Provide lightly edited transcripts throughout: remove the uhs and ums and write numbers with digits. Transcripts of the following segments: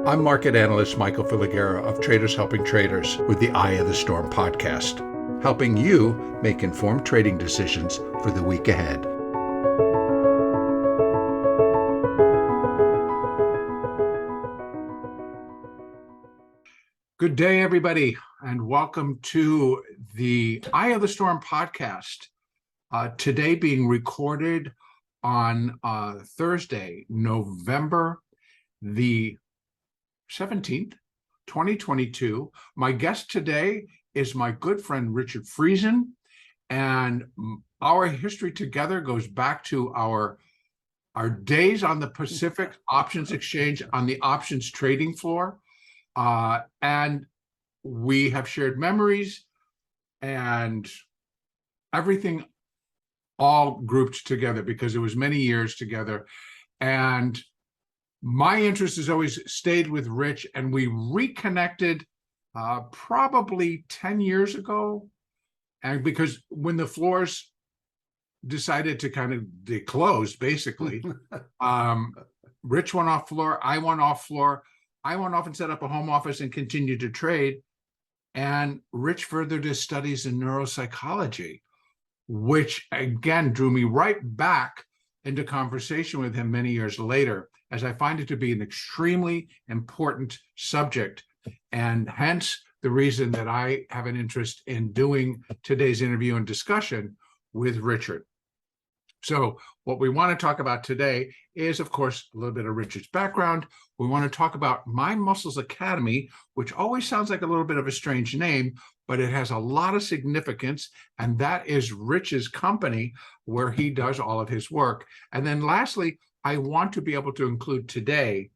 I'm market analyst Michael Filighera of Traders Helping Traders with the Eye of the Storm podcast, helping you make informed trading decisions for the week ahead. Good day, everybody, and welcome to the Eye of the Storm podcast. Today being recorded on Thursday, November the 17th, 2022. My guest today is my good friend, Richard Friesen, and our history together goes back to our days on the Pacific Options Exchange on the options trading floor. And we have shared memories and everything all grouped together because it was many years together. And my interest has always stayed with Rich, and we reconnected probably 10 years ago. And because when the floors decided to they closed, basically, Rich went off floor, I went off floor. I went off and set up a home office and continued to trade. And Rich furthered his studies in neuropsychology, which again drew me right back into conversation with him many years later, as I find it to be an extremely important subject, and hence the reason that I have an interest in doing today's interview and discussion with Richard. So what we want to talk about today is, of course, a little bit of Richard's background. We want to talk about My Muscles Academy, which always sounds like a little bit of a strange name, but it has a lot of significance, and that is Rich's company where he does all of his work. And then lastly, I want to be able to include today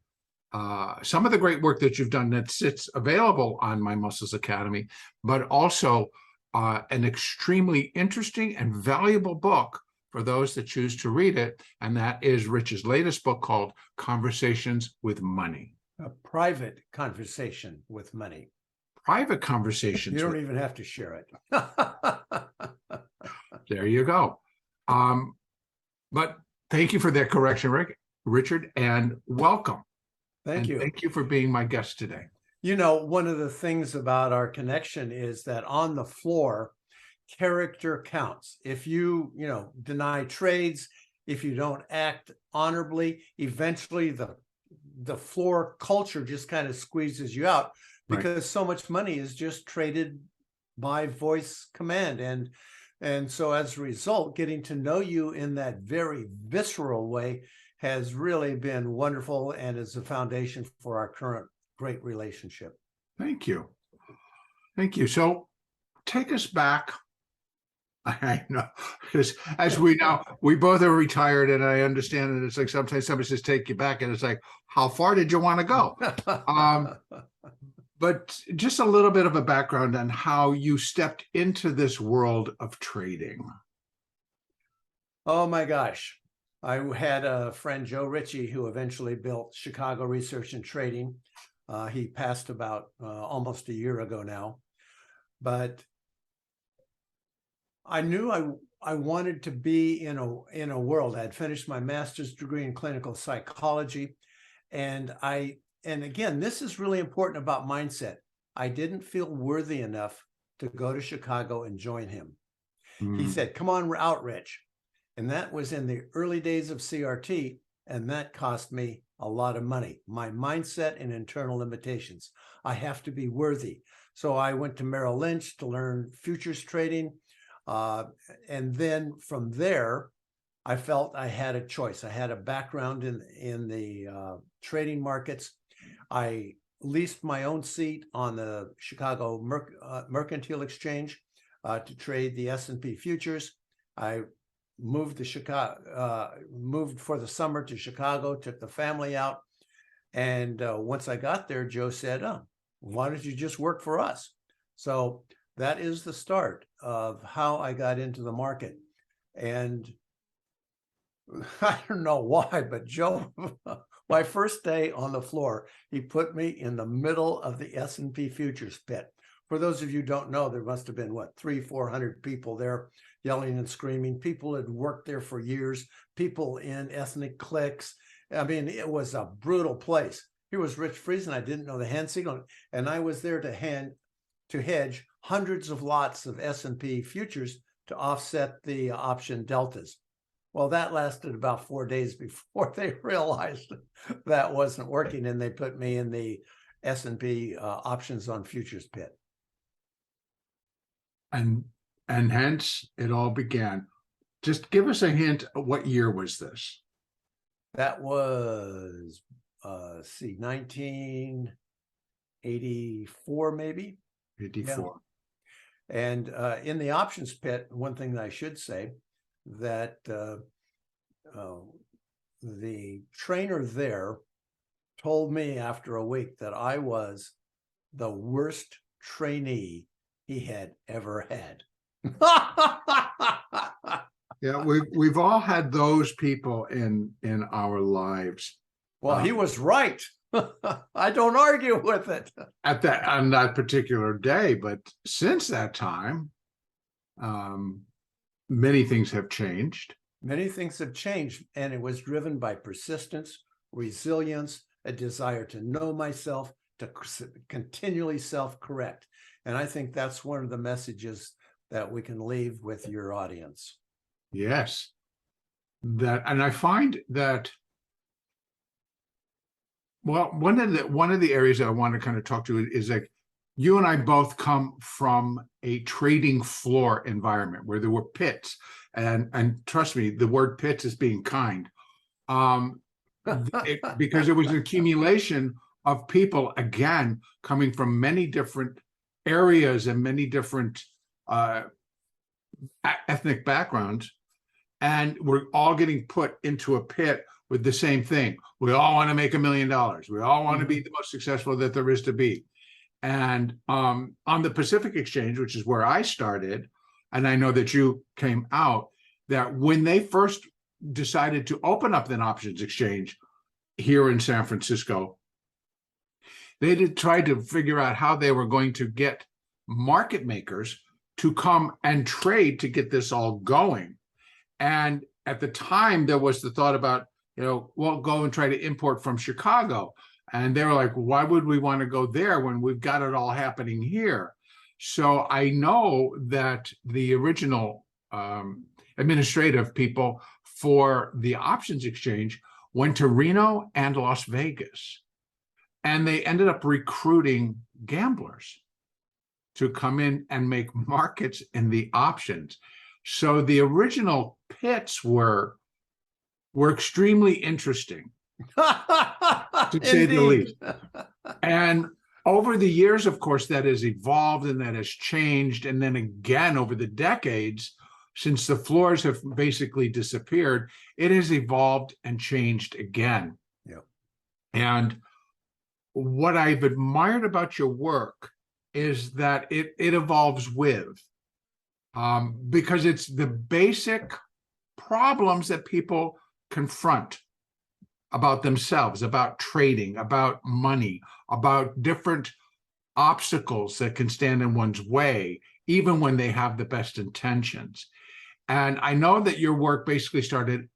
some of the great work that you've done that sits available on My Muscles Academy, but also an extremely interesting and valuable book for those that choose to read it, and that is Rich's latest book called Conversations with Money. A private conversation with money. Private conversations. You don't even have to share it. There you go. But thank you for that correction, Richard, and welcome. Thank you. Thank you for being my guest today. You know, one of the things about our connection is that on the floor, character counts. If you deny trades, if you don't act honorably, eventually the floor culture just kind of squeezes you out, because so much money is just traded by voice command. And so as a result, getting to know you in that very visceral way has really been wonderful and is the foundation for our current great relationship. Thank you. Thank you. So take us back. I know, because as we know, we both are retired, and I understand that it's like sometimes somebody says take you back, and it's like, how far did you want to go? But just a little bit of a background on how you stepped into this world of trading. Oh my gosh. I had a friend, Joe Ritchie, who eventually built Chicago Research and Trading. He passed about almost a year ago now. But I knew I wanted to be in a world. I had finished my master's degree in clinical psychology. And again, this is really important about mindset. I didn't feel worthy enough to go to Chicago and join him. He said, come on out, Rich. And that was in the early days of CRT. And that cost me a lot of money. My mindset and internal limitations. I have to be worthy. So I went to Merrill Lynch to learn futures trading. And then from there, I felt I had a choice. I had a background in the trading markets. I leased my own seat on the Chicago Mercantile Exchange to trade the S&P futures. I moved moved for the summer to Chicago, took the family out. And once I got there, Joe said, oh, why don't you just work for us? So that is the start of how I got into the market. And I don't know why, but Joe, my first day on the floor, he put me in the middle of the S&P futures pit. For those of you who don't know, there must have been, 300-400 people there yelling and screaming. People had worked there for years, people in ethnic cliques. I mean, it was a brutal place. Here was Rich Friesen. I didn't know the hand signal, and I was there to hedge hundreds of lots of S&P futures to offset the option deltas. Well, that lasted about 4 days before they realized that wasn't working, and they put me in the S&P options on futures pit. And hence it all began. Just give us a hint. What year was this? That was, see, 1984, maybe. 84. Yeah. And in the options pit, one thing that I should say, that the trainer there told me after a week that I was the worst trainee he had ever had. Yeah, we've all had those people in our lives. Well, he was right. I don't argue with it. On that particular day, but since that time, many things have changed. Many things have changed, and it was driven by persistence, resilience, a desire to know myself, to continually self-correct. And I think that's one of the messages that we can leave with your audience. Yes. And I find that, well, one of the areas that I want to kind of talk to is like, you and I both come from a trading floor environment where there were pits, and trust me, the word pits is being kind, because it was an accumulation of people, again, coming from many different areas and many different ethnic backgrounds, and we're all getting put into a pit with the same thing. We all want to make $1 million. We all want to be the most successful that there is to be. And on the Pacific Exchange, which is where I started, and I know that you came out, that when they first decided to open up an options exchange here in San Francisco, they did try to figure out how they were going to get market makers to come and trade to get this all going. And at the time, there was the thought about, we'll go and try to import from Chicago. And they were like, why would we want to go there when we've got it all happening here? So I know that the original administrative people for the options exchange went to Reno and Las Vegas. And they ended up recruiting gamblers to come in and make markets in the options. So the original pits were extremely interesting, to say the least. And over the years, of course, that has evolved and that has changed. And then again, over the decades, since the floors have basically disappeared, it has evolved and changed again. Yeah. And what I've admired about your work is that it evolves with, because it's the basic problems that people confront about themselves, about trading, about money, about different obstacles that can stand in one's way, even when they have the best intentions. And I know that your work basically started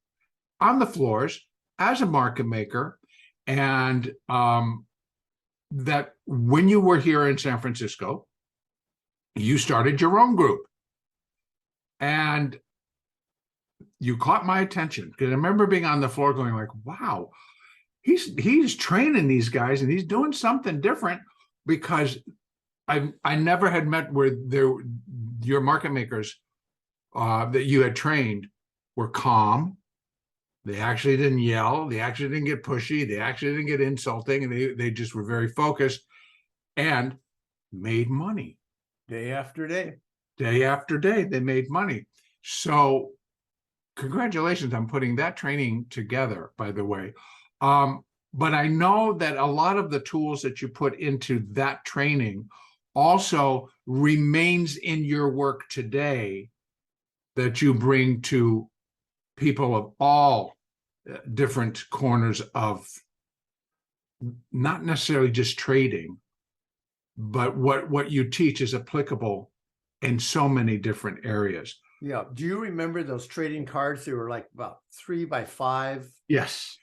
on the floors as a market maker, and that when you were here in San Francisco, you started your own group. And you caught my attention because I remember being on the floor going like, wow, he's training these guys and he's doing something different, because I never had met where your market makers that you had trained were calm. They actually didn't yell. They actually didn't get pushy. They actually didn't get insulting. And they just were very focused and made money. Day after day. Day after day, they made money. So congratulations on putting that training together, by the way. But I know that a lot of the tools that you put into that training also remains in your work today, that you bring to people of all different corners of not necessarily just trading, but what you teach is applicable in so many different areas. Yeah. Do you remember those trading cards? They were like about 3 by 5. Yes.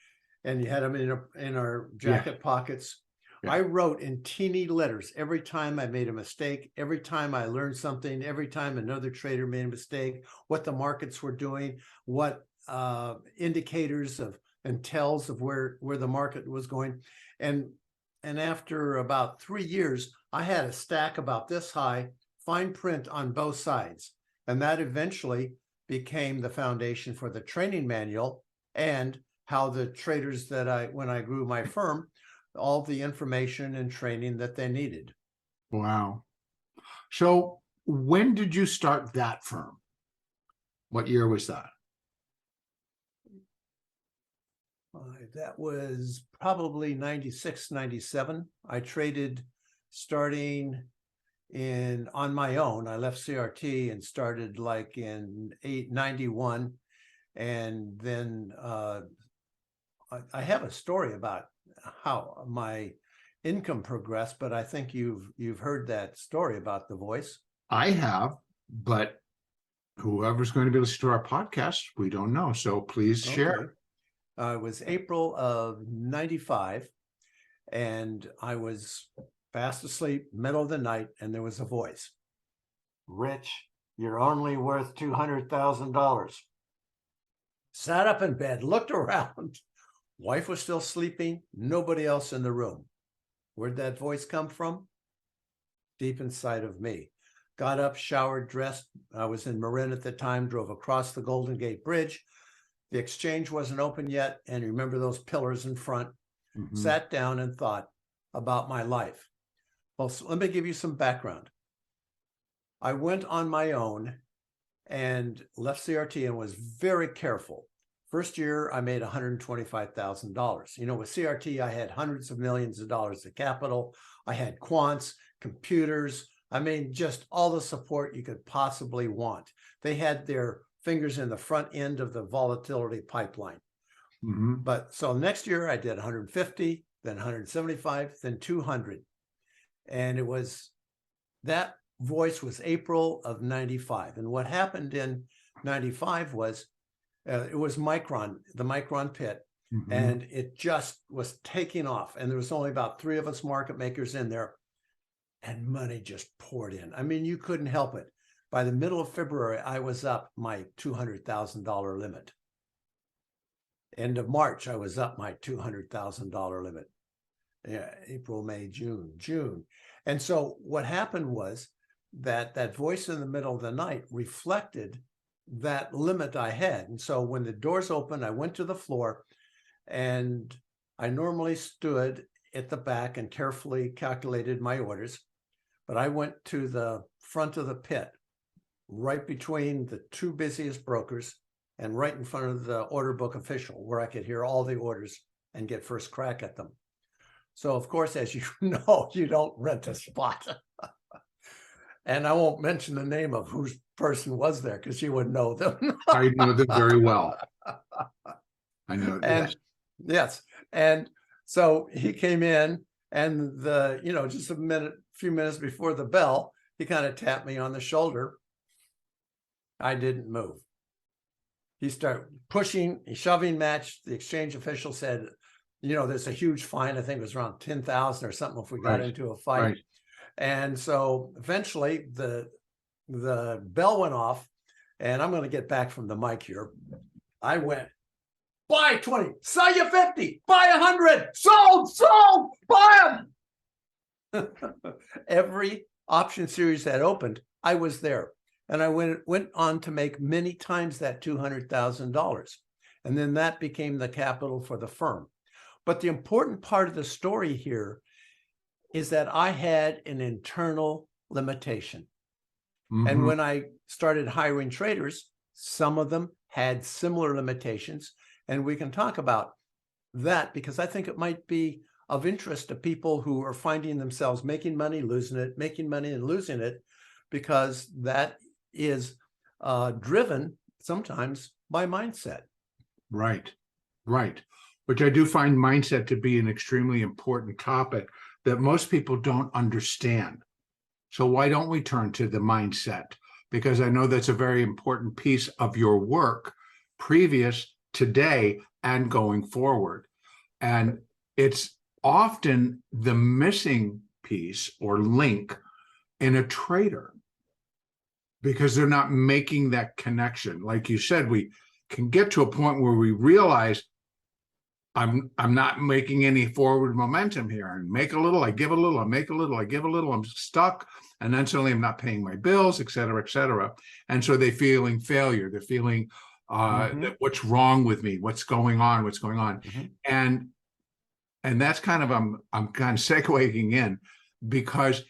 and you had them in our Yeah. jacket pockets. Yeah. I wrote in teeny letters every time I made a mistake, every time I learned something, every time another trader made a mistake, what the markets were doing, what indicators of and tells of where the market was going. And after about 3 years, I had a stack about this high, fine print on both sides. And that eventually became the foundation for the training manual and how the traders that when I grew my firm, all the information and training that they needed. Wow. So when did you start that firm? What year was that? That was probably 96, 97. I traded starting on my own. I left CRT and started like in 91. And then I have a story about how my income progressed, but I think you've heard that story about the voice. I have, but whoever's going to be listening to our podcast, we don't know. So please share. It was April of 95, and I was fast asleep, middle of the night, and there was a voice. Rich, you're only worth $200,000. Sat up in bed, looked around. Wife was still sleeping, nobody else in the room. Where'd that voice come from? Deep inside of me. Got up, showered, dressed. I was in Marin at the time, drove across the Golden Gate Bridge. The exchange wasn't open yet, and you remember those pillars in front. Mm-hmm. Sat down and thought about my life. Well, so let me give you some background. I went on my own and left CRT and was very careful. First year, I made $125,000. You know, with CRT, I had hundreds of millions of dollars of capital. I had quants, computers. I mean, just all the support you could possibly want. They had their fingers in the front end of the volatility pipeline. Mm-hmm. But so next year I did 150, then 175, then 200. And it was, that voice was April of 95. And what happened in 95 was, it was Micron, the Micron pit, Mm-hmm. and it just was taking off. And there was only about 3 of us market makers in there, and money just poured in. I mean, you couldn't help it. By the middle of February, I was up my $200,000 limit. End of March, I was up my $200,000 limit. Yeah, April, May, June. And so what happened was that voice in the middle of the night reflected that limit I had. And so when the doors opened, I went to the floor, and I normally stood at the back and carefully calculated my orders. But I went to the front of the pit, right between the 2 busiest brokers and right in front of the order book official, where I could hear all the orders and get first crack at them. So, of course, as you know, you don't rent a spot. And I won't mention the name of whose person was there because you would know them. I know them very well. I know. And yes. And so he came in, and just a few minutes before the bell, he kind of tapped me on the shoulder. I didn't move. He started pushing, shoving match. The exchange official said, there's a huge fine. I think it was around 10,000 or something if we got into a fight. Right. And so eventually the bell went off, and I'm going to get back from the mic here. I went, buy 20, sell you 50, buy 100, sold, buy them. Every option series that opened, I was there. And I went on to make many times that $200,000. And then that became the capital for the firm. But the important part of the story here is that I had an internal limitation. Mm-hmm. And when I started hiring traders, some of them had similar limitations. And we can talk about that because I think it might be of interest to people who are finding themselves making money, losing it, making money and losing it, because that is driven sometimes by mindset. Right. Which I do find mindset to be an extremely important topic that most people don't understand. So why don't we turn to the mindset? Because I know that's a very important piece of your work, previous, today, and going forward. And it's often the missing piece or link in a trader because they're not making that connection. Like you said, we can get to a point where we realize I'm not making any forward momentum here. And make a little, I give a little, I make a little, I give a little, I'm stuck. And then suddenly I'm not paying my bills, et cetera, et cetera. And so they're feeling failure. They're feeling that what's wrong with me? What's going on? What's going on? And that's kind of I'm kind of segueing in because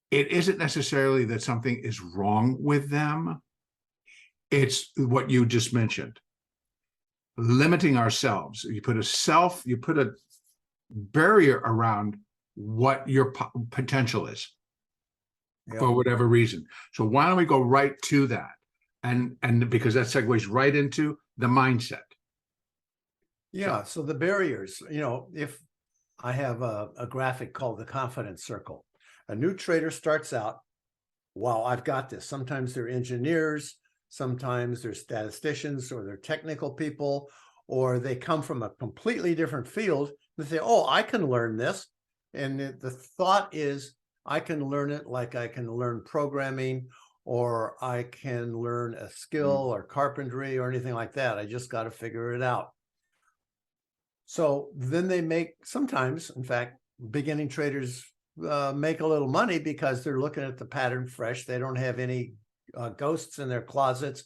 it isn't necessarily that something is wrong with them. It's what you just mentioned. Limiting ourselves. You put a barrier around what your potential is for whatever reason. So why don't we go right to that? And because that segues right into the mindset. Yeah. So the barriers, if I have a graphic called the confidence circle, a new trader starts out, wow, I've got this. Sometimes they're engineers, sometimes they're statisticians, or they're technical people, or they come from a completely different field. They say, oh, I can learn this. And the thought is, I can learn it like I can learn programming, or I can learn a skill or carpentry or anything like that. I just got to figure it out. So then they make, sometimes, in fact, beginning traders make a little money because they're looking at the pattern fresh. They don't have any ghosts in their closets,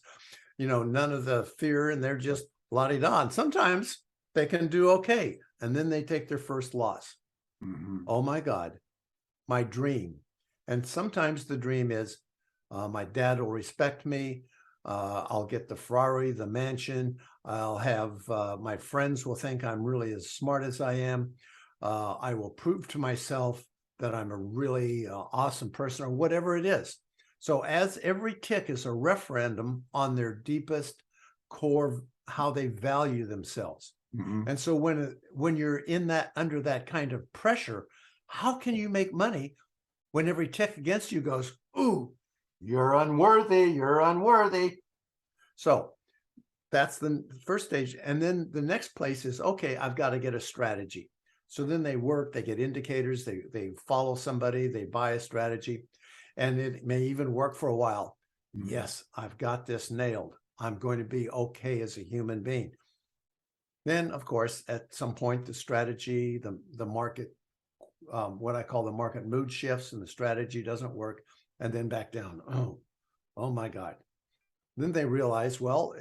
none of the fear, and they're just la-di-da. And sometimes they can do okay. And then they take their first loss. Oh my God, my dream. And sometimes the dream is my dad will respect me. I'll get the Ferrari, the mansion. I'll have my friends will think I'm really as smart as I am. I will prove to myself that I'm a really awesome person, or whatever it is. So as every tick is a referendum on their deepest core, how they value themselves. And so when you're in that, under that kind of pressure, how can you make money when every tick against you goes, ooh, you're unworthy, you're unworthy. So that's the first stage. And then the next place is, okay, I've got to get a strategy. So then they work, they get indicators, they follow somebody, they buy a strategy, and it may even work for a while. Yes, I've got this nailed. I'm going to be okay as a human being. Then, of course, at some point, the strategy, the market, what I call the market mood shifts, and the strategy doesn't work, and then back down. Oh my God. Then they realize, well,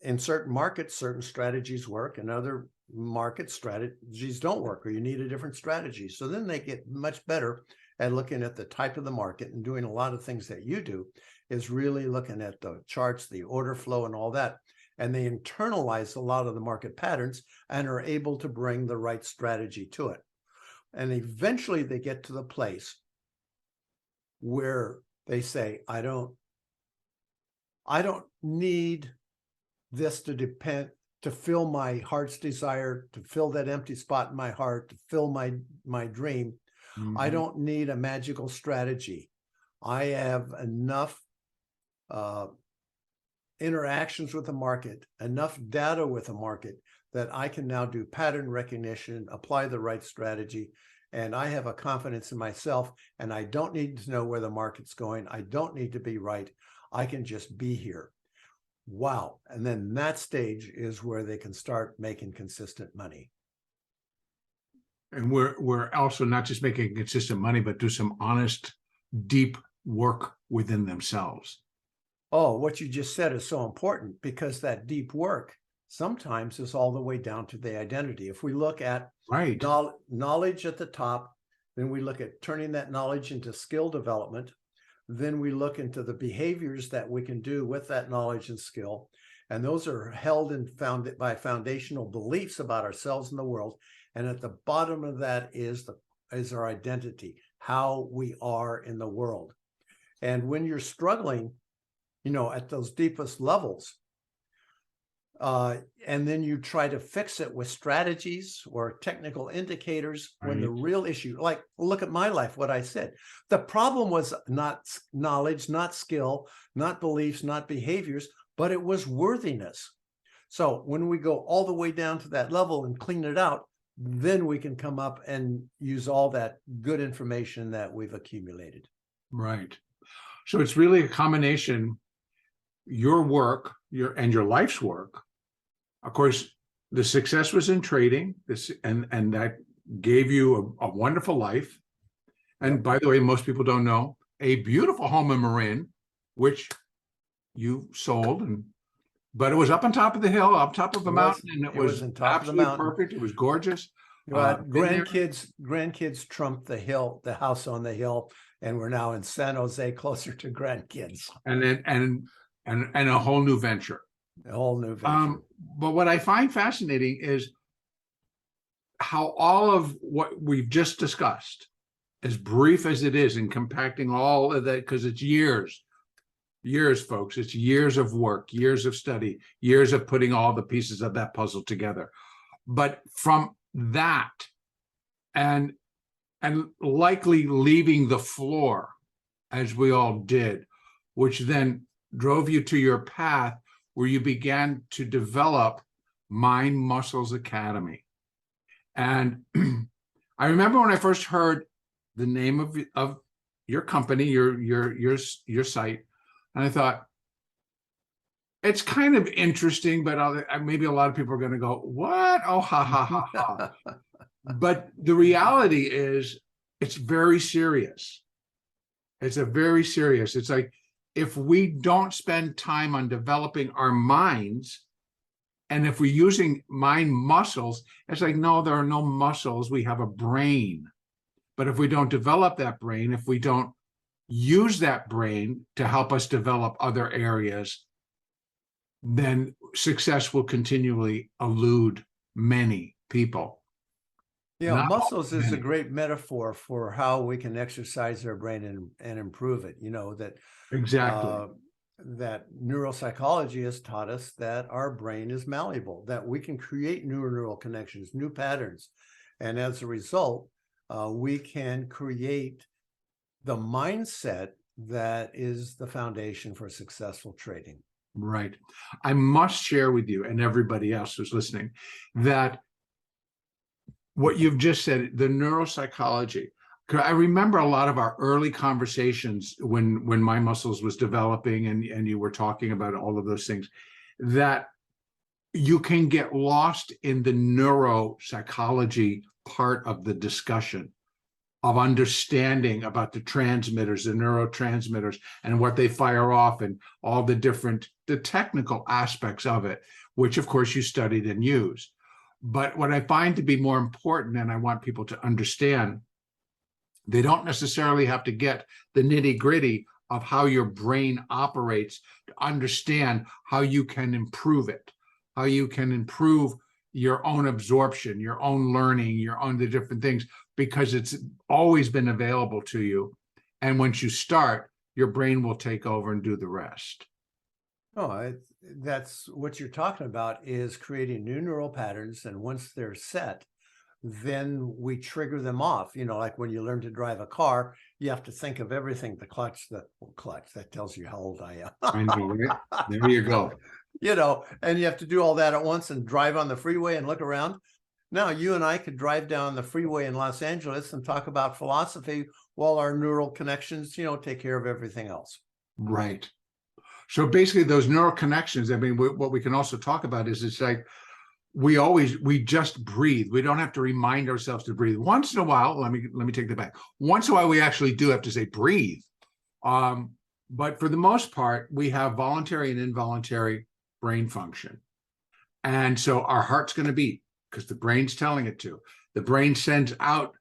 in certain markets, certain strategies work, and other market strategies don't work, or you need a different strategy. So then they get much better at looking at the type of the market and doing a lot of things that you do, is really looking at the charts, the order flow, and all that. And they internalize a lot of the market patterns and are able to bring the right strategy to it. And eventually they get to the place where they say, I don't need this to fill my heart's desire, to fill that empty spot in my heart, to fill my dream. I don't need a magical strategy. I have enough interactions with the market, enough data with the market, that I can now do pattern recognition, apply the right strategy, and I have a confidence in myself, and I don't need to know where the market's going. I don't need to be right. I can just be here. Wow. And then that stage is where they can start making consistent money. And we're also not just making consistent money, but do some honest, deep work within themselves. Oh, what you just said is so important, because that deep work sometimes is all the way down to the identity. If we look at knowledge at the top, then we look at turning that knowledge into skill development. Then we look into the behaviors that we can do with that knowledge and skill. And those are held and founded by foundational beliefs about ourselves and the world. And at the bottom of that is our identity, how we are in the world. And when you're struggling, at those deepest levels, and then you try to fix it with strategies or technical indicators, when the real issue, like, look at my life, what I said. The problem was not knowledge, not skill, not beliefs, not behaviors, but it was worthiness. So when we go all the way down to that level and clean it out, then we can come up and use all that good information that we've accumulated. Right. So it's really a combination, your work, and your life's work. Of course, the success was in trading, and that gave you a wonderful life. And Yep. by the way, most people don't know, a beautiful home in Marin, which you sold, but it was up on top of the hill, up top of a mountain, and it was on top of the absolutely mountain. perfect. It was gorgeous. But Been there. grandkids trumped the house on the hill, and we're now in San Jose, closer to grandkids. And then and a whole new venture. A whole new venture. But what I find fascinating is how all of what we've just discussed, as brief as it is, in compacting all of that, because it's years, folks. It's years of work, years of study, years of putting all the pieces of that puzzle together. But from that, and likely leaving the floor, as we all did, which then drove you to your path where you began to develop Mind Muscles Academy. And I remember when I first heard the name of your company, your site, and I thought, it's kind of interesting, but maybe a lot of people are going to go, what? Oh, ha, ha, ha, ha. But the reality is, it's very serious. It's it's like, if we don't spend time on developing our minds, and if we're using mind muscles, it's like, no, there are no muscles. We have a brain. But if we don't develop that brain, if we don't use that brain to help us develop other areas, then success will continually elude many people. Yeah, muscles is a great metaphor for how we can exercise our brain and improve it. You know, that exactly. That neuropsychology has taught us that our brain is malleable, that we can create new neural connections, new patterns. And as a result, we can create the mindset that is the foundation for successful trading. Right. I must share with you and everybody else who's listening that what you've just said, the neuropsychology. I remember a lot of our early conversations when My Muscles was developing and you were talking about all of those things, that you can get lost in the neuropsychology part of the discussion, of understanding about the transmitters, the neurotransmitters, and what they fire off, and all the technical aspects of it, which of course you studied and used. But what I find to be more important, and I want people to understand, they don't necessarily have to get the nitty-gritty of how your brain operates to understand how you can improve it, how you can improve your own absorption, your own learning, the different things, because it's always been available to you. And once you start, your brain will take over and do the rest. Oh, that's what you're talking about, is creating new neural patterns. And once they're set, then we trigger them off. You know, like when you learn to drive a car, you have to think of everything, the clutch, that tells you how old I am. I know, right? There you go. You know, and you have to do all that at once and drive on the freeway and look around. Now, you and I could drive down the freeway in Los Angeles and talk about philosophy while our neural connections, take care of everything else. Right. So basically those neural connections, I mean, what we can also talk about is, it's like, we just breathe. We don't have to remind ourselves to breathe. Once in a while, let me take that back. Once in a while, we actually do have to say breathe. But for the most part, we have voluntary and involuntary brain function. And so our heart's going to beat because the brain's telling it to. The brain sends out,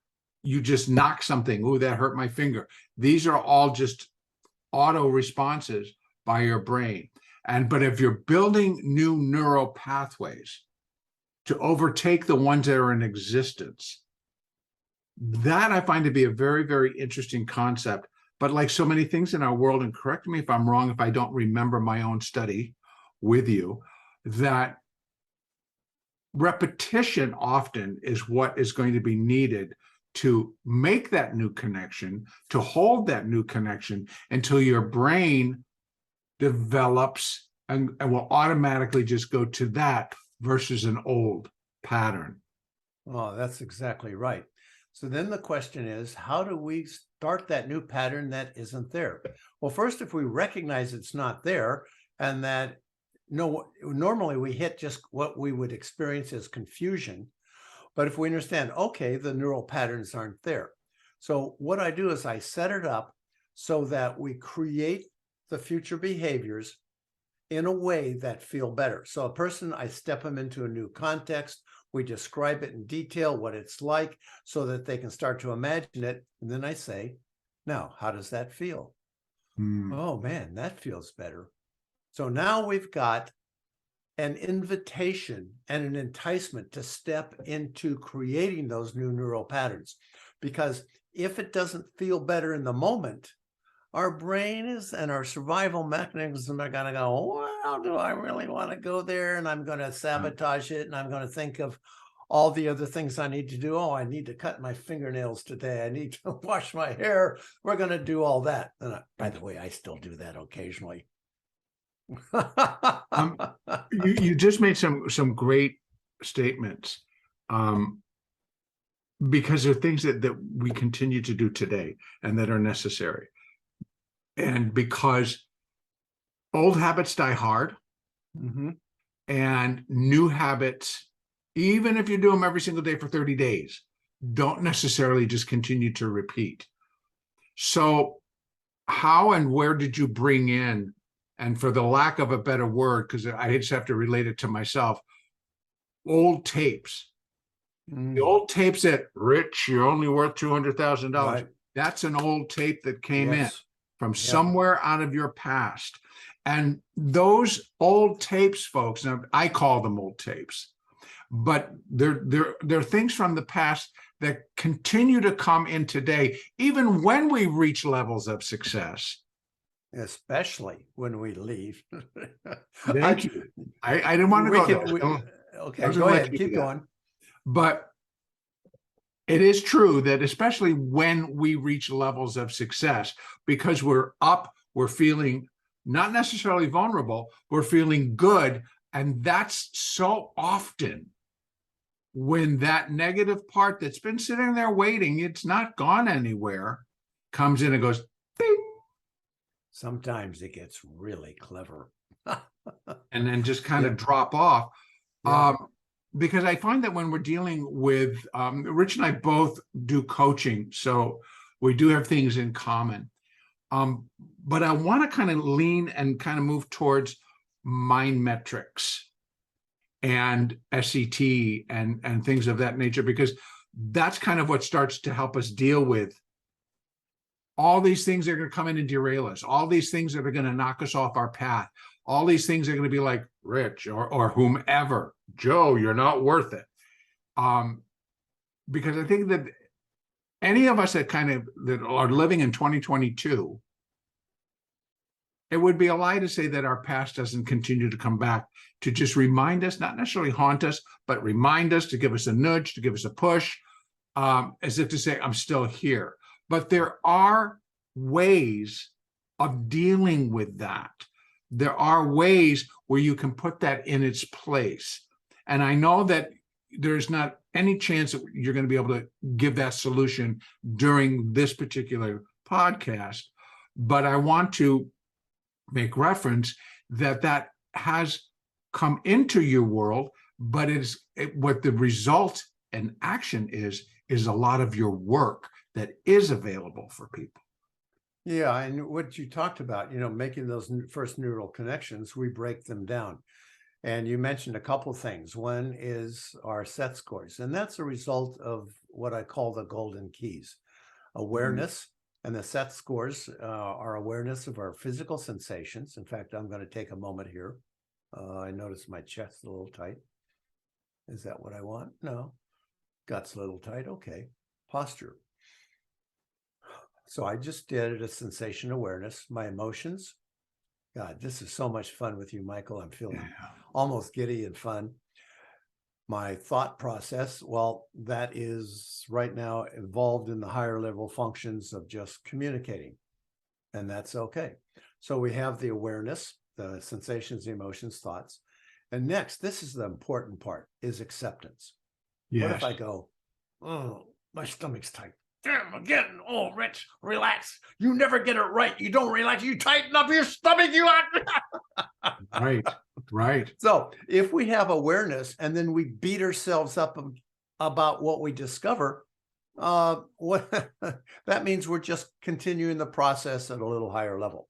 you just knock something. Ooh, that hurt my finger. These are all just auto responses by your brain. But if you're building new neural pathways to overtake the ones that are in existence, that I find to be a very, very interesting concept. But like so many things in our world, and correct me if I'm wrong if I don't remember my own study with you, that repetition often is what is going to be needed to make that new connection, to hold that new connection until your brain develops and will automatically just go to that versus an old pattern. Oh, that's exactly right. So then the question is, how do we start that new pattern that isn't there? Well, first, if we recognize it's not there and that normally we hit just what we would experience as confusion. But if we understand, okay, the neural patterns aren't there. So what I do is I set it up so that we create the future behaviors in a way that feel better. So a person, I step them into a new context. We describe it in detail, what it's like, so that they can start to imagine it. And then I say, now, how does that feel? Hmm. Oh man, that feels better. So now we've got an invitation and an enticement to step into creating those new neural patterns. Because if it doesn't feel better in the moment, our brain is and our survival mechanisms are going to go, well, do I really want to go there? And I'm going to sabotage it. And I'm going to think of all the other things I need to do. Oh, I need to cut my fingernails today. I need to wash my hair. We're going to do all that. And by the way, I still do that occasionally. Um, you just made some great statements, um, because they're things that we continue to do today and that are necessary. And because old habits die hard, Mhm. and new habits, even if you do them every single day for 30 days, don't necessarily just continue to repeat. So how and where did you bring in, and for the lack of a better word, because I just have to relate it to myself, old tapes? The old tapes that, Rich, you're only worth $200,000. Right. That's an old tape that came in Yes. from Yep. somewhere out of your past. And those old tapes, folks, now I call them old tapes, but they're things from the past that continue to come in today, even when we reach levels of success. Especially when we leave. Thank I, you. I didn't want to we go there. can, we, I okay, was go going to let ahead, you do keep that. going. But it is true that especially when we reach levels of success, because we're up, we're feeling not necessarily vulnerable, we're feeling good. And that's so often when that negative part that's been sitting there waiting, it's not gone anywhere, comes in and goes, ding, Sometimes it gets really clever. and then just kind Yeah. of drop off. Yeah. Because I find that when we're dealing with, Rich and I both do coaching, so we do have things in common. But I want to kind of lean and kind of move towards mind metrics and SET and things of that nature, because that's kind of what starts to help us deal with all these things that are going to come in and derail us, all these things that are going to knock us off our path, all these things are going to be like, Rich or whomever, Joe, you're not worth it. Because I think that any of us that are living in 2022, it would be a lie to say that our past doesn't continue to come back to just remind us, not necessarily haunt us, but remind us, to give us a nudge, to give us a push, as if to say, I'm still here. But there are ways of dealing with that. There are ways where you can put that in its place. And I know that there's not any chance that you're going to be able to give that solution during this particular podcast, but I want to make reference that has come into your world, but what the result and action is a lot of your work that is available for people. Yeah. And what you talked about, making those first neural connections, we break them down. And you mentioned a couple of things. One is our set scores, and that's a result of what I call the golden keys: awareness. And the set scores are awareness of our physical sensations. In fact, I'm going to take a moment here. I notice my chest a little tight. Is that what I want? No. Gut's a little tight. Okay. Posture. So I just did a sensation awareness. My emotions. God, this is so much fun with you, Michael. I'm feeling almost giddy and fun. My thought process, well, that is right now involved in the higher level functions of just communicating. And that's okay. So we have the awareness, the sensations, the emotions, thoughts. And next, this is the important part, is acceptance. What if Yes. I go, oh, my stomach's tight. Damn, again. Oh, Rich, relax. You never get it right. You don't relax. You tighten up your stomach. Right. Right. So if we have awareness and then we beat ourselves up about what we discover, what that means we're just continuing the process at a little higher level.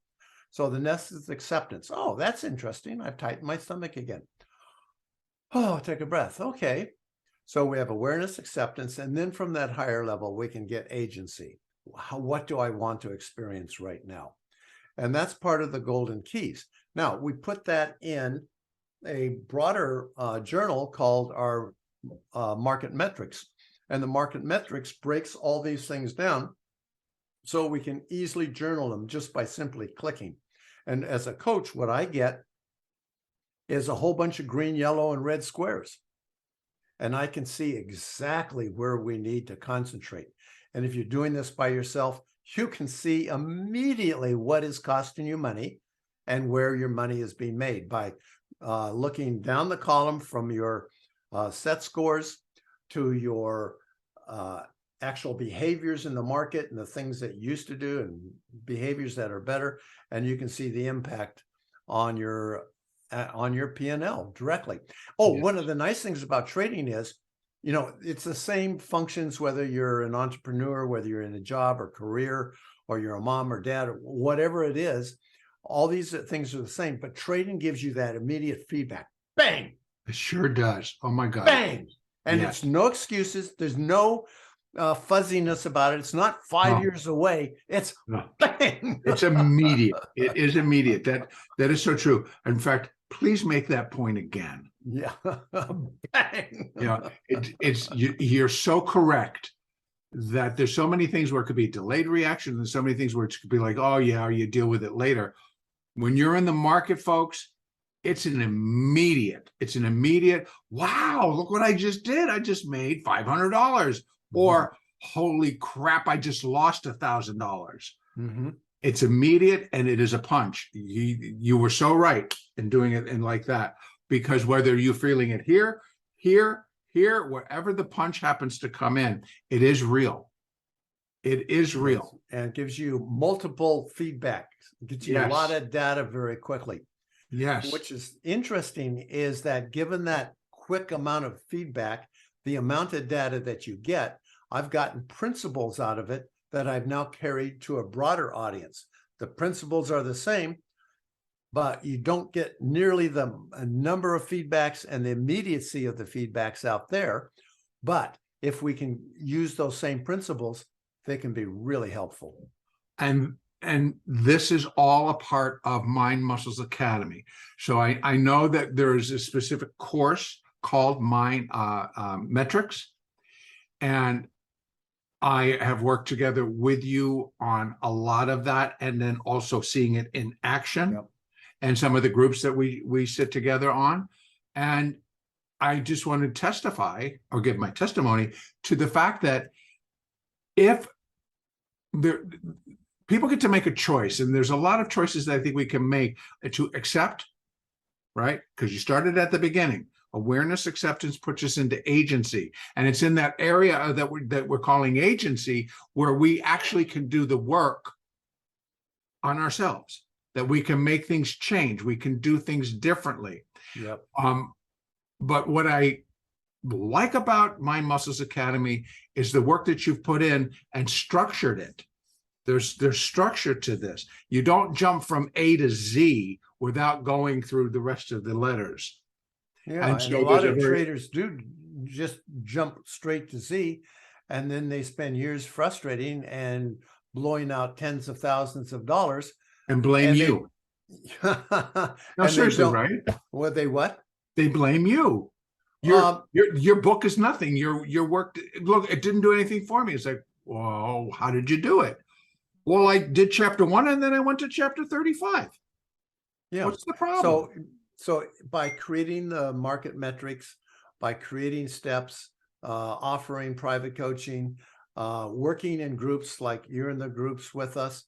So the next is acceptance. Oh, that's interesting. I've tightened my stomach again. Oh, take a breath. Okay. So we have awareness, acceptance, and then from that higher level, we can get agency. What do I want to experience right now? And that's part of the golden keys. Now, we put that in a broader journal called our market metrics. And the market metrics breaks all these things down so we can easily journal them just by simply clicking. And as a coach, what I get is a whole bunch of green, yellow, and red squares. And I can see exactly where we need to concentrate. And if you're doing this by yourself, you can see immediately what is costing you money and where your money is being made by looking down the column from your set scores to your actual behaviors in the market and the things that you used to do and behaviors that are better. And you can see the impact on your P&L directly. Oh, Yes. One of the nice things about trading is, it's the same functions, whether you're an entrepreneur, whether you're in a job or career, or you're a mom or dad, or whatever it is, all these things are the same, but trading gives you that immediate feedback. Bang! It sure does. Oh my God. Bang! And Yes. it's no excuses. There's no fuzziness about it. It's not 5 No. years away. It's No. bang! It's immediate. It is immediate. That is so true. In fact, please make that point again. Yeah. Bang! Yeah, you're so correct that there's so many things where it could be delayed reaction, and so many things where it could be like, oh yeah, you deal with it later. When you're in the market, folks, it's an immediate, wow, look what I just did. I just made $500. Or holy crap, I just lost $1,000. Mm-hmm. It's immediate and it is a punch. You were so right in doing it in like that, because whether you're feeling it here, wherever the punch happens to come in, it is real. It is real. And gives you multiple feedback. It gives you a lot of data very quickly. Yes. Which is interesting is that given that quick amount of feedback, the amount of data that you get, I've gotten principles out of it that I've now carried to a broader audience. The principles are the same, but you don't get nearly the number of feedbacks and the immediacy of the feedbacks out there. But if we can use those same principles, they can be really helpful. And this is all a part of Mind Muscles Academy. So I know that there is a specific course called Mind Metrics, and I have worked together with you on a lot of that, and then also seeing it in action. Yep. And some of the groups that we sit together on. And I just want to testify or give my testimony to the fact that if people get to make a choice, and there's a lot of choices that I think we can make to accept, right? Because you started at the beginning. Awareness, acceptance puts us into agency. And it's in that area that we're calling agency where we actually can do the work on ourselves, that we can make things change. We can do things differently. Yep. But what I like about Mind Muscles Academy is the work that you've put in and structured it. There's structure to this. You don't jump from A to Z without going through the rest of the letters. Yeah, and so a lot of traders do just jump straight to Z, and then they spend years frustrating and blowing out tens of thousands of dollars. And blame you. No, seriously, right? What they what? They blame you. Your book is nothing. Your work, look, it didn't do anything for me. It's like, well, how did you do it? Well, I did chapter 1 and then I went to chapter 35. Yeah. What's the problem? So by creating the market metrics, by creating steps, offering private coaching, working in groups like you're in the groups with us,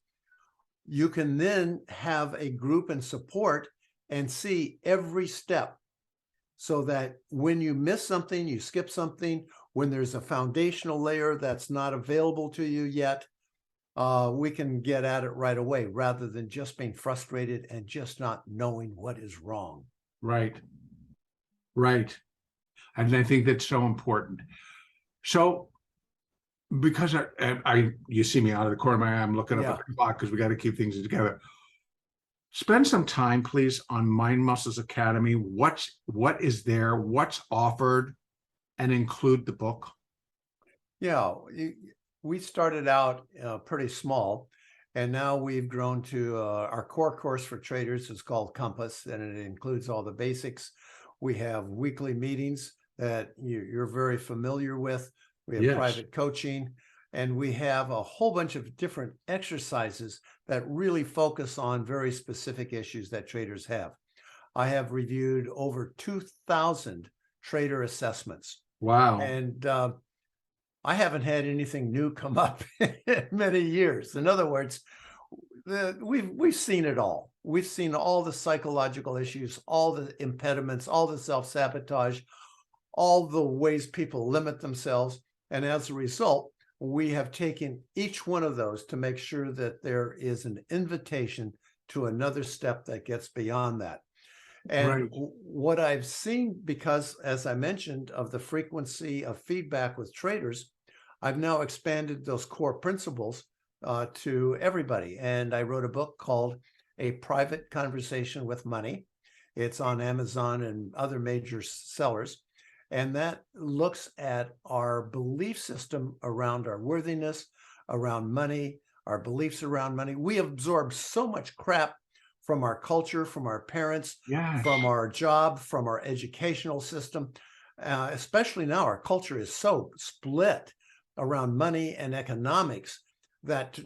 you can then have a group and support and see every step, so that when you miss something, you skip something, when there's a foundational layer that's not available to you yet, we can get at it right away rather than just being frustrated and just not knowing what is wrong. Right. Right. And I think that's so important. So, because you see me out of the corner of my eye, I'm looking up at the clock because we got to keep things together. Spend some time, please, on Mind Muscles Academy. What is there? What's offered? And include the book. Yeah, we started out pretty small, and now we've grown to our core course for traders is called Compass, and it includes all the basics. We have weekly meetings that you're very familiar with. We have private coaching, and we have a whole bunch of different exercises that really focus on very specific issues that traders have. I have reviewed over 2,000 trader assessments. Wow. And I haven't had anything new come up in many years. In other words, we've seen it all. We've seen all the psychological issues, all the impediments, all the self-sabotage, all the ways people limit themselves. And as a result, we have taken each one of those to make sure that there is an invitation to another step that gets beyond that. And what I've seen, because as I mentioned, of the frequency of feedback with traders, I've now expanded those core principles to everybody. And I wrote a book called A Private Conversation with Money. It's on Amazon and other major sellers. And that looks at our belief system around our worthiness, around money, our beliefs around money. We absorb so much crap from our culture, from our parents, from our job, from our educational system. Especially now, our culture is so split around money and economics that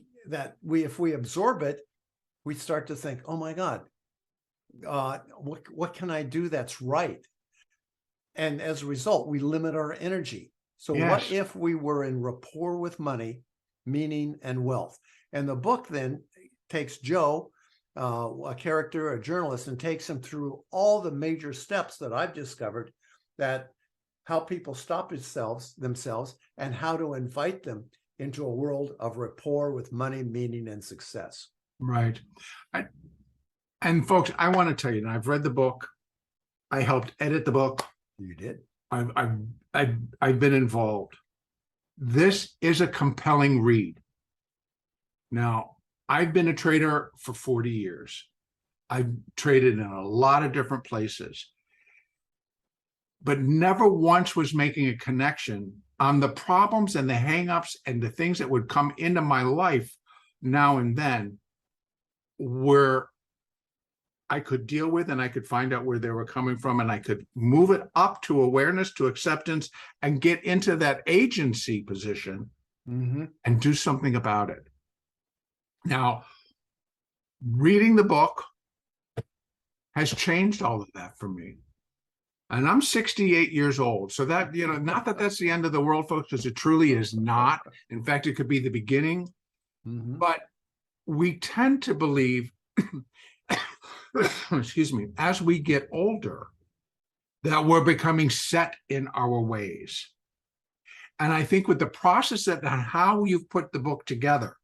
if we absorb it, we start to think, oh my God, what can I do that's right? And as a result, we limit our energy. So what if we were in rapport with money, meaning, and wealth? And the book then takes Joe, a character, a journalist, and takes him through all the major steps that I've discovered that how people stop themselves and how to invite them into a world of rapport with money, meaning, and success. Right. And folks, I want to tell you, and I've read the book. I helped edit the book. You did. I've been involved. This is a compelling read. Now, I've been a trader for 40 years. I've traded in a lot of different places, but never once was making a connection on the problems and the hangups and the things that would come into my life now and then where I could deal with, and I could find out where they were coming from, and I could move it up to awareness, to acceptance, and get into that agency position and do something about it. Now, reading the book has changed all of that for me. And I'm 68 years old. So that, not that that's the end of the world, folks, because it truly is not. In fact, it could be the beginning. But we tend to believe, excuse me, as we get older, that we're becoming set in our ways. And I think with the process that how you've put the book together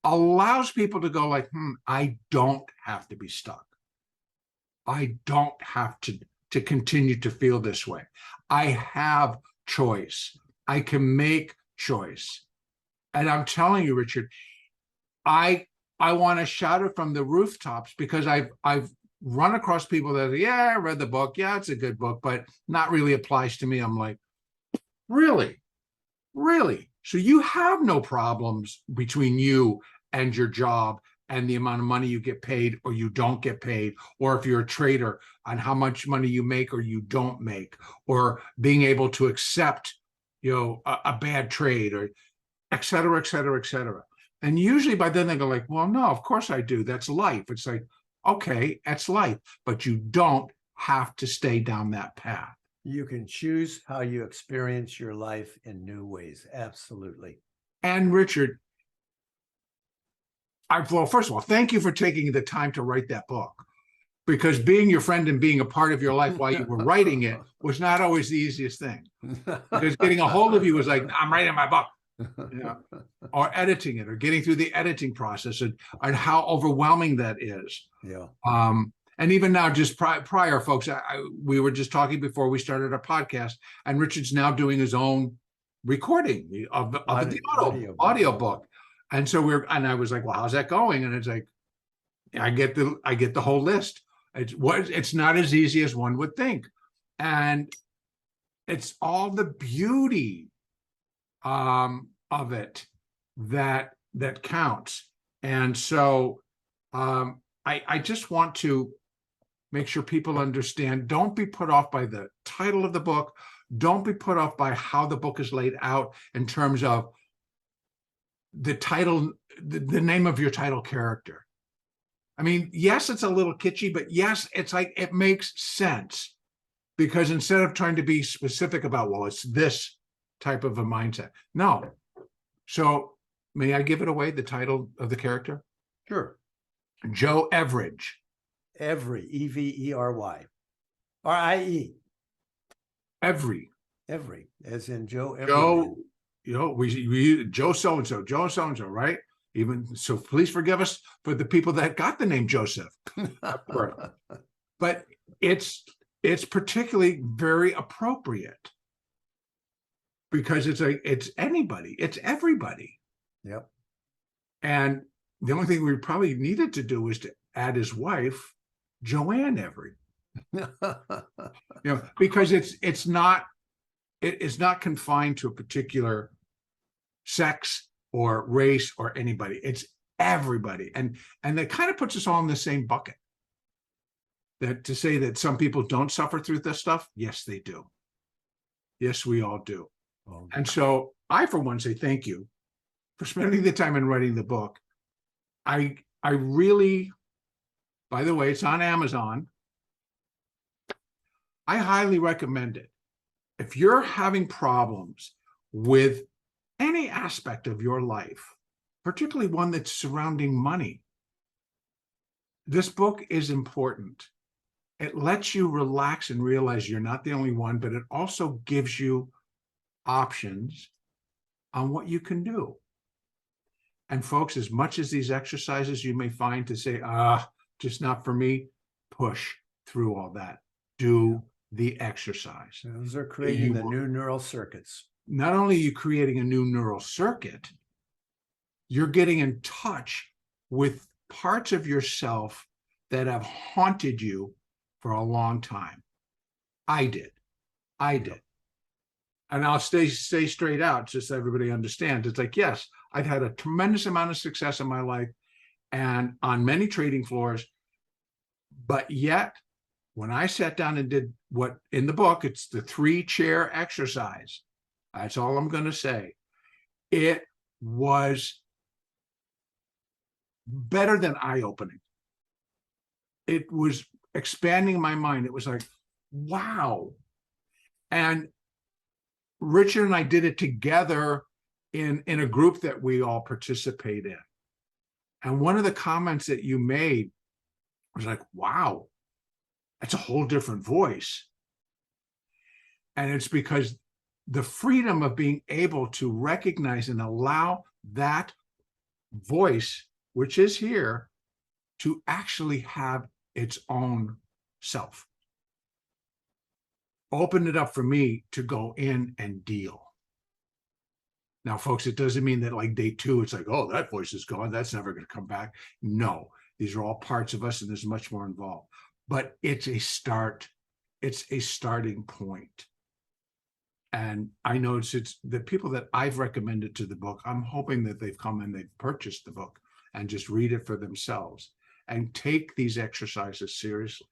allows people to go like, I don't have to be stuck. I don't have to continue to feel this way. I have choice. I can make choice. And I'm telling you, Richard, I want to shout it from the rooftops because I've run across people that say, yeah, I read the book. Yeah, it's a good book, but not really applies to me. I'm like, really? Really? So you have no problems between you and your job and the amount of money you get paid or you don't get paid, or if you're a trader on how much money you make or you don't make, or being able to accept, a bad trade, or et cetera, et cetera, et cetera. And usually by then they go like, well, no, of course I do. That's life. It's like, okay, that's life, but you don't have to stay down that path. You can choose how you experience your life in new ways. Absolutely. And Richard, well, first of all, thank you for taking the time to write that book. because being your friend and being a part of your life while you were writing it was not always the easiest thing. Because getting a hold of you was like, I'm writing my book, you know, or editing it, or getting through the editing process, and how overwhelming that is. Yeah. And even now, just prior, folks, we were just talking before we started our podcast, and Richard's now doing his own recording of the audio book. And so I was like, well, how's that going? And it's like, I get the whole list. It's not as easy as one would think. And it's all the beauty of it that counts. And so I just want to make sure people understand, don't be put off by the title of the book. Don't be put off by how the book is laid out in terms of the title, the name of your title character. I mean, yes, it's a little kitschy, but yes, it's like, it makes sense, because instead of trying to be specific about, well, it's this type of a mindset. No. So may I give it away, the title of the character? Sure. Joe Everidge. Every, Every. R-I-E. Every, as in Joe Every. Joe, we Joe so-and-so, right? Even so, please forgive us for the people that got the name Joseph. But it's particularly very appropriate, because it's anybody, it's everybody. Yep. And the only thing we probably needed to do was to add his wife, Joanne Every. Because it's not confined to a particular sex or race or anybody. It's everybody. And that kind of puts us all in the same bucket. That to say that some people don't suffer through this stuff, yes, they do. Yes, we all do. Oh. And so I, for one, say thank you for spending the time in writing the book. I really, by the way, it's on Amazon. I highly recommend it. If you're having problems with any aspect of your life, particularly one that's surrounding money, this book is important. It lets you relax and realize you're not the only one, but it also gives you options on what you can do. And folks, as much as these exercises you may find to say, just not for me, push through all that. Do the exercise. Those are creating the new neural circuits. Not only are you creating a new neural circuit, you're getting in touch with parts of yourself that have haunted you for a long time. I did. And I'll say straight out, just so everybody understands. It's like, yes, I've had a tremendous amount of success in my life and on many trading floors. But yet, when I sat down and did what in the book, it's the 3-chair exercise. That's all I'm going to say. It was better than eye-opening. It was expanding my mind. It was like, wow. And Richard and I did it together in a group that we all participate in. And one of the comments that you made was like, wow, that's a whole different voice. And it's because the freedom of being able to recognize and allow that voice, which is here, to actually have its own self. Opened it up for me to go in and deal. Now, folks, it doesn't mean that like day 2, it's like, oh, that voice is gone. That's never going to come back. No, these are all parts of us and there's much more involved. But it's a start. It's a starting point. And I know it's the people that I've recommended to the book, I'm hoping that they've come and they've purchased the book and just read it for themselves and take these exercises seriously,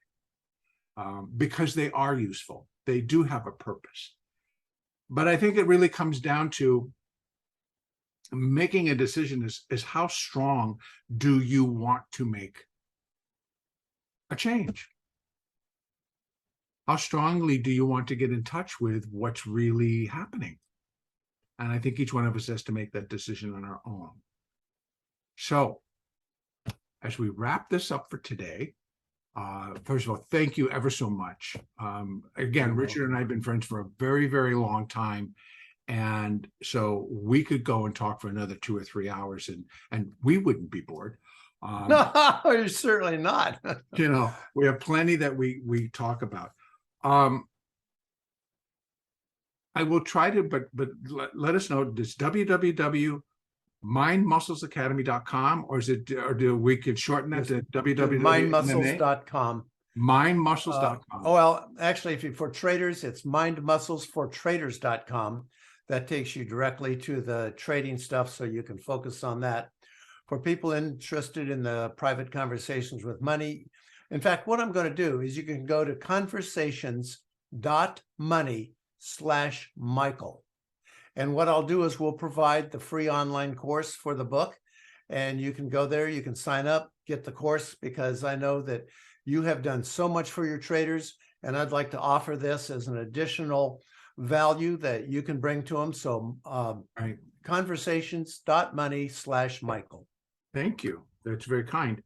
because they are useful. They do have a purpose. But I think it really comes down to making a decision is how strong do you want to make a change? How strongly do you want to get in touch with what's really happening? And I think each one of us has to make that decision on our own. So as we wrap this up for today, First of all, thank you ever so much. Again, Richard and I have been friends for a very, very long time. And so we could go and talk for another 2 or 3 hours and we wouldn't be bored. No, you're certainly not. We have plenty that we talk about. I will try to, but let us know. It's www.mindmusclesacademy.com, or do we could shorten that to mindmuscles.com. Mindmuscles.com. Well, actually, for traders, it's mindmusclesfortraders.com. That takes you directly to the trading stuff, so you can focus on that. For people interested in the private conversations with money, in fact, what I'm going to do is you can go to conversations.money/Michael. And what I'll do is we'll provide the free online course for the book, and you can go there, you can sign up, get the course, because I know that you have done so much for your traders, and I'd like to offer this as an additional value that you can bring to them. So Right. conversations.money/Michael. Thank you. That's very kind.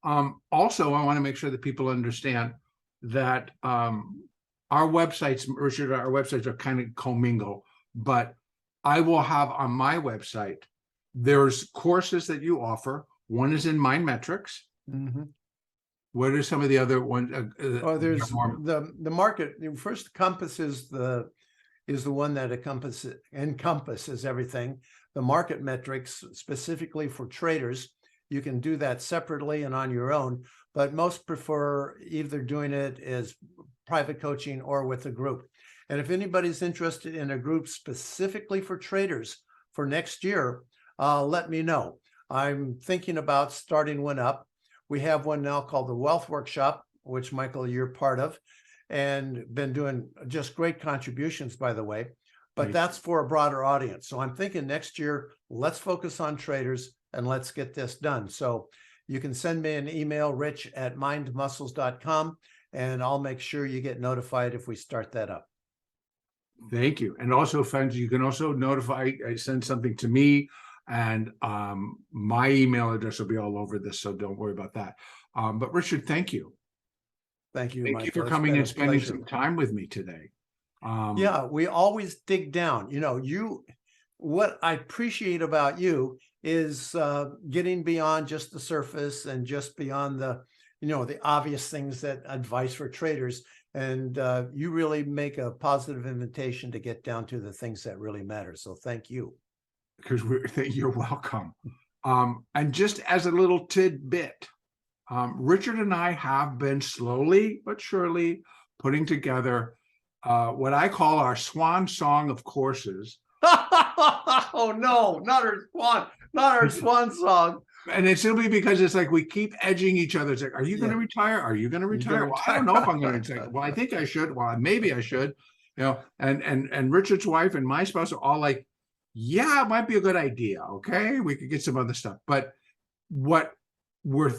Also, I want to make sure that people understand that our websites, Richard, our websites are kind of commingle, but I will have on my website, there's courses that you offer. One is in mind metrics. Mm-hmm. What are some of the other ones? There's the market. First, Compass is the one that encompasses everything. The market metrics, specifically for traders, you can do that separately and on your own, but most prefer either doing it as private coaching or with a group. And if anybody's interested in a group specifically for traders for next year, let me know. I'm thinking about starting one up. We have one now called the Wealth Workshop, which, Michael, you're part of, and been doing just great contributions, by the way, but that's for a broader audience. So I'm thinking next year, let's focus on traders and let's get this done. So you can send me an email, rich@mindmuscles.com, and I'll make sure you get notified if we start that up. Thank you. And also, friends, you can also send something to me, and my email address will be all over this, so don't worry about that. But Richard, thank you. Thank you, Michael. Thank you for coming and spending some time with me today. Yeah, we always dig down. What I appreciate about you is getting beyond just the surface and just beyond the obvious things, that advice for traders. And you really make a positive invitation to get down to the things that really matter. So thank you. Because you're welcome. And just as a little tidbit, Richard and I have been slowly but surely putting together what I call our swan song of courses. Oh no, not our swan song. And it's simply because it's like we keep edging each other. It's like, are you going to retire? Are you going to retire? Well, I don't know if I'm going to retire. Well, I think I should. Well, maybe I should. And Richard's wife and my spouse are all like, yeah, it might be a good idea. Okay, we could get some other stuff. But what we're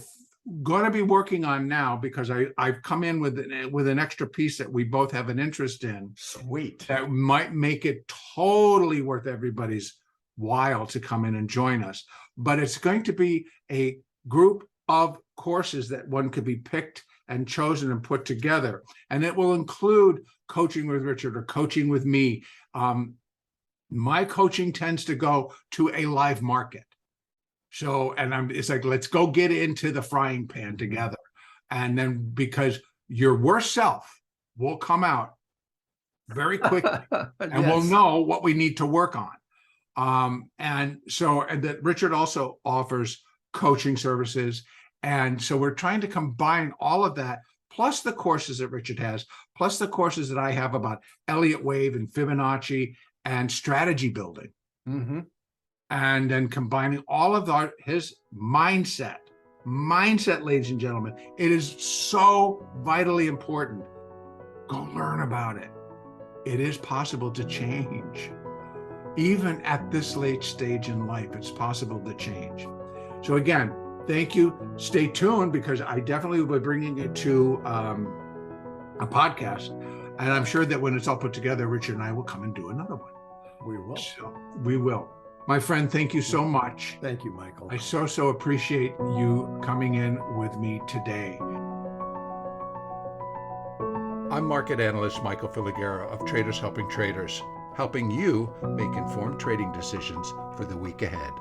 going to be working on now, because I've come in with an extra piece that we both have an interest in. Sweet. That might make it totally worth everybody's while to come in and join us. But it's going to be a group of courses that one could be picked and chosen and put together. And it will include coaching with Richard or coaching with me. My coaching tends to go to a live market. So, it's like, let's go get into the frying pan together. And then, because your worst self will come out very quickly and we'll know what we need to work on. And that Richard also offers coaching services. And so we're trying to combine all of that, plus the courses that Richard has, plus the courses that I have about Elliott Wave and Fibonacci and strategy building. Mm-hmm. And then combining all of his mindset, ladies and gentlemen. It is so vitally important. Go learn about it. It is possible to change. Even at this late stage in life, it's possible to change. So again, thank you. Stay tuned, because I definitely will be bringing it to a podcast. And I'm sure that when it's all put together, Richard and I will come and do another one. We will. So we will. My friend, thank you so much. Thank you, Michael. I so appreciate you coming in with me today. I'm market analyst Michael Filighera of Traders Helping Traders, helping you make informed trading decisions for the week ahead.